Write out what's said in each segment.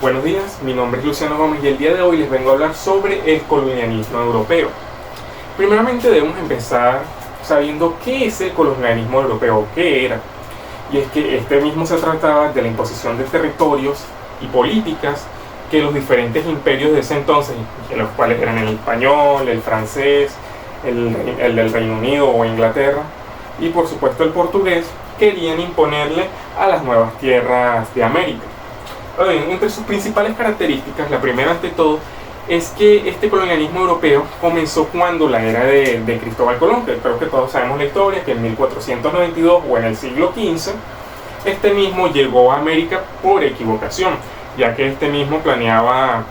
Buenos días, mi nombre es Luciano Gómez y el día de hoy les vengo a hablar sobre el colonialismo europeo. Primeramente debemos empezar sabiendo qué es el colonialismo europeo, qué era. Y es que este mismo se trataba de la imposición de territorios y políticas que los diferentes imperios de ese entonces, los cuales eran el español, el francés, el del Reino Unido o Inglaterra, y por supuesto el portugués, querían imponerle a las nuevas tierras de América. Ahora bien, entre sus principales características, la primera ante todo, es que este colonialismo europeo comenzó cuando la era de Cristóbal Colón, que creo que todos sabemos la historia, que en 1492 o en el siglo XV, este mismo llegó a América por equivocación, ya que este mismo planeaba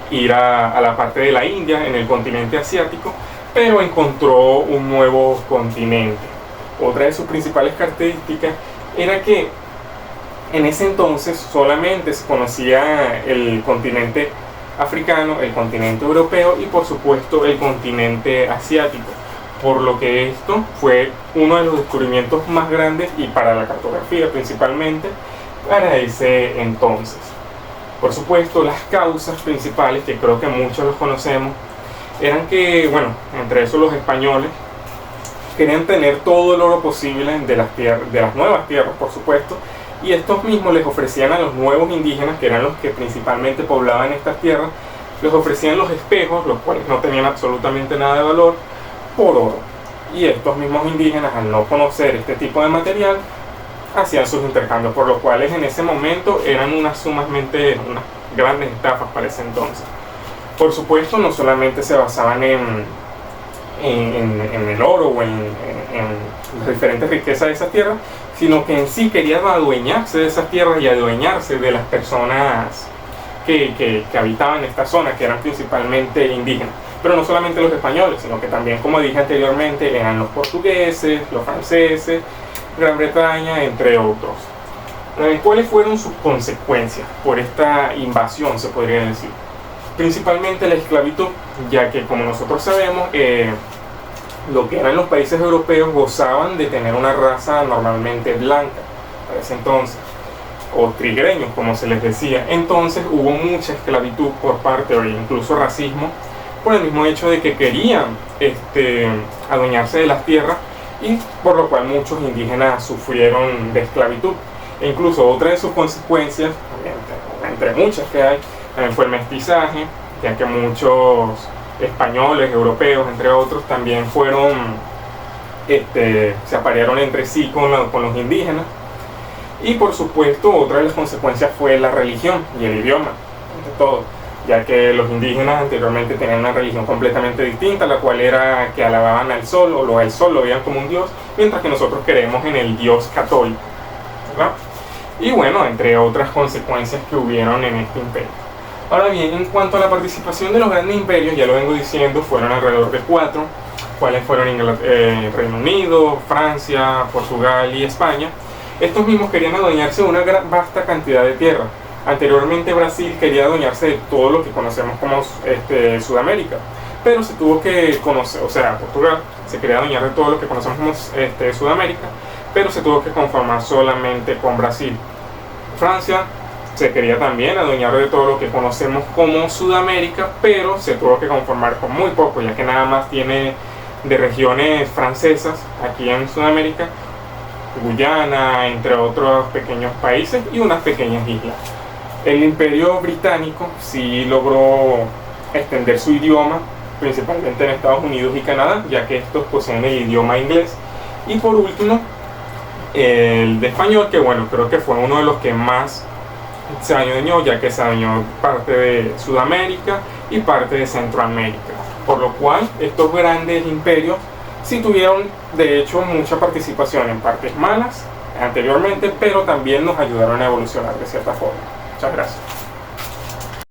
ir a la parte de la India, en el continente asiático, pero encontró un nuevo continente. Otra de sus principales características era que en ese entonces solamente se conocía el continente africano, el continente europeo y por supuesto el continente asiático, por lo que esto fue uno de los descubrimientos más grandes y para la cartografía principalmente para ese entonces. Por supuesto, las causas principales, que creo que muchos los conocemos, eran que, bueno, entre esos los españoles querían tener todo el oro posible de las nuevas tierras, por supuesto, y estos mismos les ofrecían a los nuevos indígenas, que eran los que principalmente poblaban estas tierras, les ofrecían los espejos, los cuales no tenían absolutamente nada de valor, por oro. Y estos mismos indígenas, al no conocer este tipo de material, hacían sus intercambios, por lo cuales en ese momento eran unas grandes estafas para ese entonces. Por supuesto, no solamente se basaban en el oro o en las diferentes riquezas de esas tierras, sino que en sí querían adueñarse de esas tierras y adueñarse de las personas que habitaban esta zona, que eran principalmente indígenas. Pero no solamente los españoles, sino que también, como dije anteriormente, eran los portugueses, los franceses, Gran Bretaña, entre otros. ¿Cuáles fueron sus consecuencias por esta invasión, se podría decir? Principalmente la esclavitud, ya que, como nosotros sabemos, lo que eran los países europeos gozaban de tener una raza normalmente blanca para ese entonces, o trigueños como se les decía. Entonces hubo mucha esclavitud por parte, o incluso racismo, por el mismo hecho de que querían adueñarse de las tierras, y por lo cual muchos indígenas sufrieron de esclavitud. E incluso otra de sus consecuencias, entre muchas que hay, también fue el mestizaje, ya que muchos españoles, europeos, entre otros, también se aparearon entre sí con los indígenas. Y por supuesto, otra de las consecuencias fue la religión y el idioma, entre todo, ya que los indígenas anteriormente tenían una religión completamente distinta, la cual era que alababan al sol, o el sol lo veían como un dios, mientras que nosotros creemos en el Dios católico, ¿verdad? Y bueno, entre otras consecuencias que hubieron en este imperio. Ahora bien, en cuanto a la participación de los grandes imperios, ya lo vengo diciendo, fueron alrededor de 4, cuales fueron Reino Unido, Francia, Portugal y España. Estos mismos querían adueñarse de una vasta cantidad de tierra. Anteriormente Brasil quería adueñarse de todo lo que conocemos como Sudamérica, pero se tuvo que conocer, o sea, Portugal se quería adueñar de todo lo que conocemos como Sudamérica, pero se tuvo que conformar solamente con Brasil. Francia se quería también adueñar de todo lo que conocemos como Sudamérica, pero se tuvo que conformar con muy poco, ya que nada más tiene de regiones francesas aquí en Sudamérica, Guyana, entre otros pequeños países y unas pequeñas islas. El Imperio Británico sí logró extender su idioma, principalmente en Estados Unidos y Canadá, ya que estos poseen el idioma inglés. Y por último, el de español, que bueno, creo que fue uno de los que más se adueñó, ya que se adueñó parte de Sudamérica y parte de Centroamérica, por lo cual estos grandes imperios sí tuvieron de hecho mucha participación en partes malas anteriormente, pero también nos ayudaron a evolucionar de cierta forma. Muchas gracias.